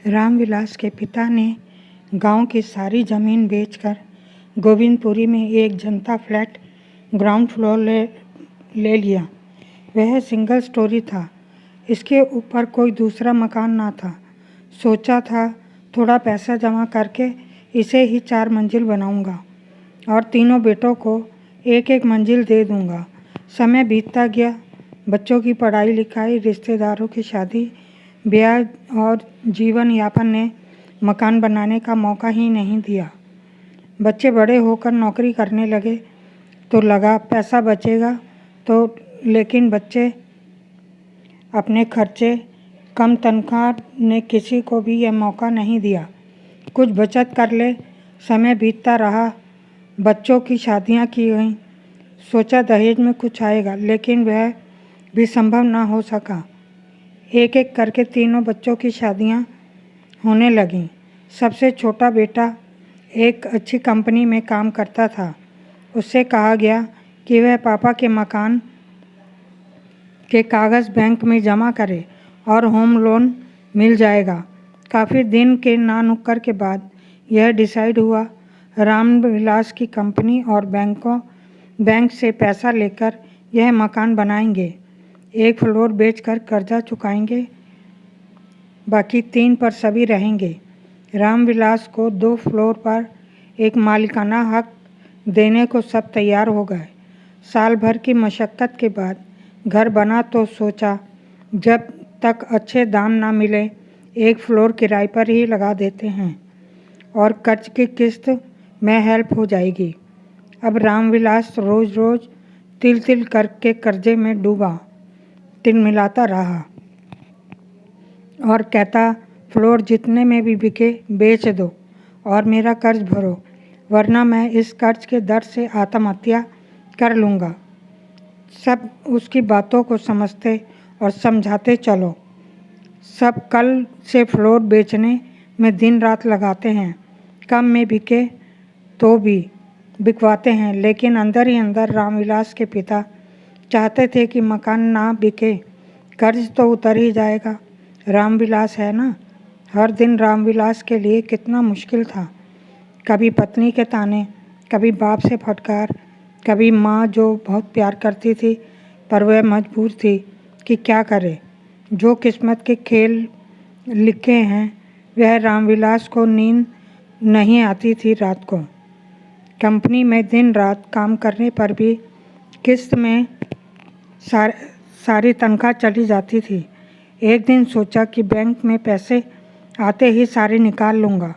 रामविलास के पिता ने गांव की सारी ज़मीन बेचकर गोविंदपुरी में एक जनता फ्लैट ग्राउंड फ्लोर ले लिया। वह सिंगल स्टोरी था। इसके ऊपर कोई दूसरा मकान ना था। सोचा था थोड़ा पैसा जमा करके इसे ही 4 मंजिल बनाऊंगा और तीनों बेटों को एक एक मंजिल दे दूंगा। समय बीतता गया। बच्चों की पढ़ाई लिखाई, रिश्तेदारों की शादी, ब्याह और जीवन यापन ने मकान बनाने का मौका ही नहीं दिया। बच्चे बड़े होकर नौकरी करने लगे तो लगा पैसा बचेगा तो, लेकिन बच्चे अपने खर्चे, कम तनख्वाह ने किसी को भी यह मौका नहीं दिया कुछ बचत कर ले। समय बीतता रहा। बच्चों की शादियां की गईं। सोचा दहेज में कुछ आएगा, लेकिन वह भी संभव ना हो सका। एक एक करके तीनों बच्चों की शादियां होने लगीं। सबसे छोटा बेटा एक अच्छी कंपनी में काम करता था। उससे कहा गया कि वह पापा के मकान के कागज़ बैंक में जमा करे और होम लोन मिल जाएगा। काफ़ी दिन के ना नुक्कर के बाद यह डिसाइड हुआ। रामविलास की कंपनी और बैंक से पैसा लेकर यह मकान बनाएंगे। 1 फ्लोर बेचकर कर्जा चुकाएंगे, बाकी 3 पर सभी रहेंगे। रामविलास को 2 फ्लोर पर एक मालिकाना हक देने को सब तैयार हो गए। साल भर की मशक्क़त के बाद घर बना तो सोचा जब तक अच्छे दाम ना मिले 1 फ्लोर किराए पर ही लगा देते हैं और कर्ज की किस्त में हेल्प हो जाएगी। अब रामविलास रोज़ रोज़ तिल तिल करके कर्जे में डूबा तिलमिलाता रहा और कहता, फ्लोर जितने में भी बिके बेच दो और मेरा कर्ज भरो, वरना मैं इस कर्ज के दर्द से आत्महत्या कर लूँगा। सब उसकी बातों को समझते और समझाते चलो। सब कल से फ्लोर बेचने में दिन रात लगाते हैं। कम में बिके तो भी बिकवाते हैं, लेकिन अंदर ही अंदर रामविलास के पिता चाहते थे कि मकान ना बिके, कर्ज तो उतर ही जाएगा। रामविलास है ना। हर दिन रामविलास के लिए कितना मुश्किल था। कभी पत्नी के ताने, कभी बाप से फटकार, कभी माँ जो बहुत प्यार करती थी पर वह मजबूर थी कि क्या करे। जो किस्मत के खेल लिखे हैं वह रामविलास को नींद नहीं आती थी रात को। कंपनी में दिन रात काम करने पर भी किस्त में सारी तनख्वाह चली जाती थी। एक दिन सोचा कि बैंक में पैसे आते ही सारे निकाल लूँगा।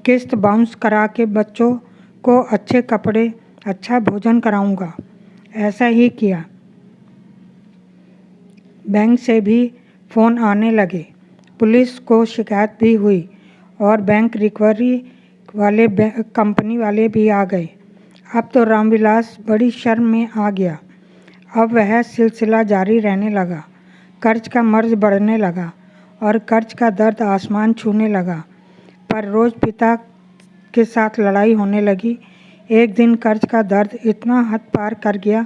किस्त बाउंस करा के बच्चों को अच्छे कपड़े, अच्छा भोजन कराऊँगा। ऐसा ही किया। बैंक से भी फ़ोन आने लगे। पुलिस को शिकायत भी हुई और बैंक रिकवरी वाले कंपनी वाले भी आ गए। अब तो रामविलास बड़ी शर्म में आ गया। अब वह सिलसिला जारी रहने लगा। कर्ज का मर्ज बढ़ने लगा और कर्ज का दर्द आसमान छूने लगा। पर रोज़ पिता के साथ लड़ाई होने लगी। एक दिन कर्ज का दर्द इतना हद पार कर गया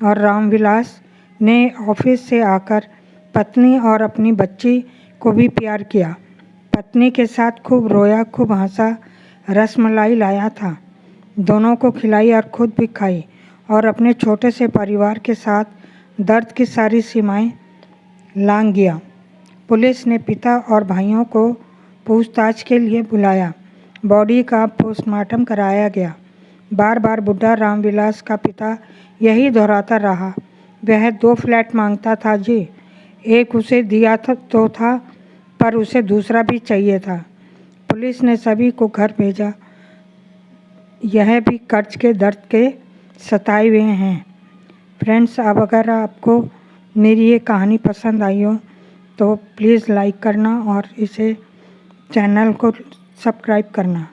और रामविलास ने ऑफिस से आकर पत्नी और अपनी बच्ची को भी प्यार किया। पत्नी के साथ खूब रोया, खूब हंसा, रसमलाई लाया था, दोनों को खिलाई और खुद भी खाई और अपने छोटे से परिवार के साथ दर्द की सारी सीमाएं लांघ गया। पुलिस ने पिता और भाइयों को पूछताछ के लिए बुलाया। बॉडी का पोस्टमार्टम कराया गया। बार बार बुढ़ा रामविलास का पिता यही दोहराता रहा, वह 2 फ्लैट मांगता था जी। एक उसे दिया तो था, पर उसे दूसरा भी चाहिए था। पुलिस ने सभी को घर भेजा। यह भी कर्ज के दर्द के सताए हुए हैं। फ्रेंड्स, अब अगर आपको मेरी ये कहानी पसंद आई हो तो प्लीज़ लाइक करना और इसे चैनल को सब्सक्राइब करना।